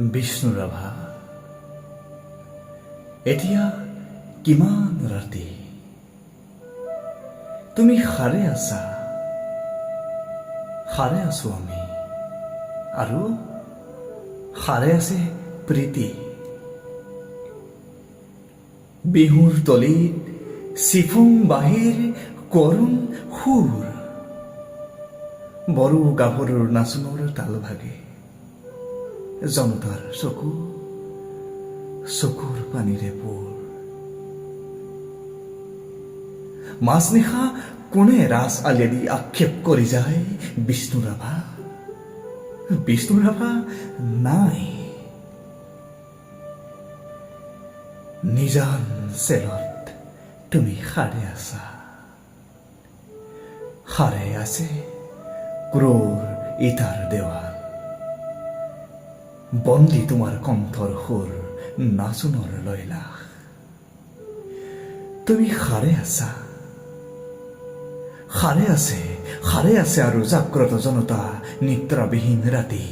বিষ্ণুৰাভা, এতিয়া কিমান ৰাতি? তুমি সাৰে আছা, সাৰে আছো আমি, আৰু সাৰে আছে প্ৰীতি। বিহুৰ তলিত চিফুং বাঁহীৰ কৰুণ সুৰ, বড়ো গাভৰুৰ নাচনৰ তাল ভাগে, জনতাৰ চকুৰ পানীৰে পোৰ। মাজনিশা কোনে ৰাজ আলিয়াদি আক্ষেপ কৰি যায়, বিষ্ণুৰাভা, বিষ্ণুৰাভা নাই। নিজান চেলত তুমি সাৰে আছা, সাৰে আছে ক্ৰূৰ ইটাৰ দেৱাল। বন্দী তোমাৰ কণ্ঠৰ সুৰ, নাচনৰ লয়লাস। তুমি সাৰে আছা, সাৰে আছে আৰু জাগ্ৰত জনতা নিদ্ৰাবিহীন ৰাতি।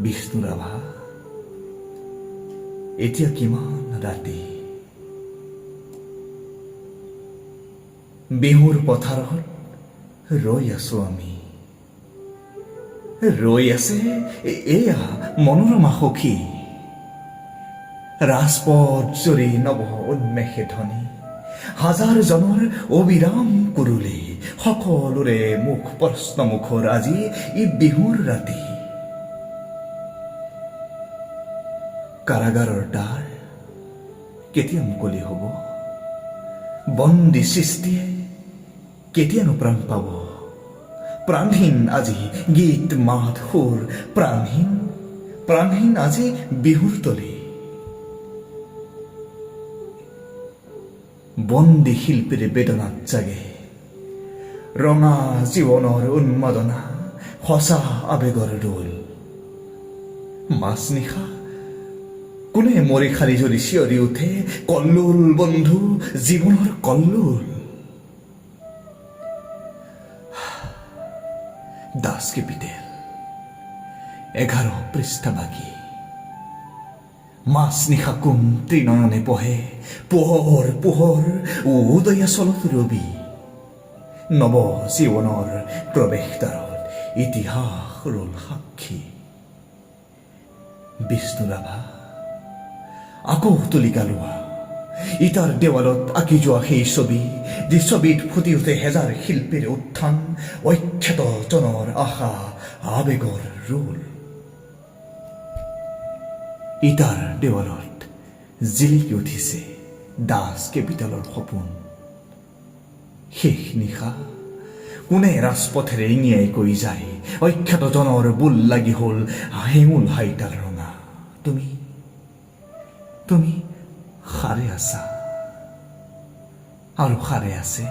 বিষ্ণুৰাভা, এতিয়া কিমান ৰাতি? বিহুৰ পথাৰত ৰৈ আছো আমি, ৰৈ আছে এয়া মনোৰমা সখী। ৰাজপথ জুৰি নৱ উন্মেষে ধ্বনি, হাজাৰ জনৰ অবিৰাম কুৰুলি, সকলোৰে মুখ প্ৰশ্নমুখৰ আজি ই বিহুৰ ৰাতি। কাৰাগাৰৰ দ্বাৰ কেতিয়া মুকলি হ'ব? বন্দী সৃষ্টিয়ে কেতিয়ানো প্ৰাণ পাব? প্ৰাণহীন আজি গীত মাত সুৰ, প্ৰাণহীন আজি বিহুৰ তলি। বন্দী শিল্পীৰ বেদনাত জাগে ৰঙা জীৱনৰ উন্মাদনা, সঁচা আবেগৰ দোল। মাজনিশা কোনে মৰিশালী যদি চিঞৰি উঠে, কল্লোল বন্ধু জীৱনৰ কল্লোল। দাস কেপিটেল 11 পৃষ্ঠা বাকী। মাজনিশা কোন ত্ৰিনয়নে পঢ়ে, পোহৰ পোহৰ উদয়া চলত ৰবি। নৱ জীৱনৰ প্ৰৱেশদ্বাৰত ইতিহাস ৰল সাক্ষী। বিষ্ণুৰাভা, আকৌ তুলি গালোৱা ইটাৰ দেৱালত আঁকি যোৱা সেই ছবি, যি ছবিত ফুটি উঠে হেজাৰ শিল্পীৰ উত্থান, অখ্যাত জনৰ আশা আবেগৰ ৰোল। ইটাৰ দেৱালত জিলিকি উঠিছে দাস কেপিটেলৰ সপোন। শেষ নিশা কোনে ৰাজপথেৰে ইঙিয়াই কৈ যায়, অখ্যাত জনৰ বোল লাগি হল হেঙুল হাইতাল ৰঙা। তুমি সাৰে আছা, আৰু সাৰে আছে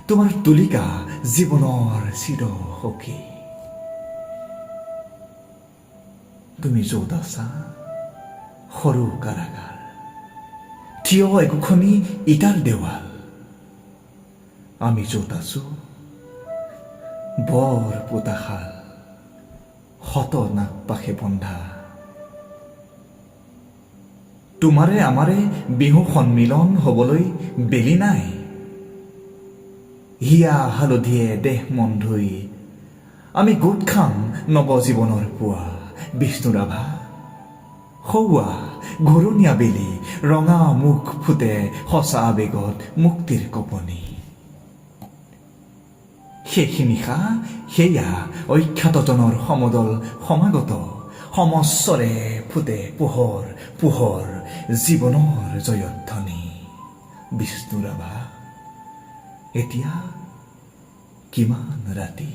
তোমাৰ তুলিকা জীৱনৰ চিৰ সখী। তুমি য'ত আছা সৰু কাৰাগাৰ, থিয় একোখনি ইটাৰ দেৱাল। আমি য'ত আছো বৰ পোতাশাল, শত নাক পাশে বন্ধা। তোমাৰে আমাৰে বিহু সন্মিলন হবলৈ বেলি নাই। হিয়া হালধিয়ে দেহ মন ধুই আমি গোট খাম নৱজীৱনৰ পুৱা। বিষ্ণুৰাভা, সৌৱা ঘূৰণীয়া বেলি, ৰঙা মুখ ফুটে সঁচা আবেগত মুক্তিৰ কপনি। শেষ নিশা সেয়া অখ্যাতজনৰ সমদল সমাগত, সমস্বৰে ফুটে পোহৰ পোহৰ জীৱনৰ জয়ধ্বনি। বিষ্ণুৰাভা, এতিয়া কিমান ৰাতি?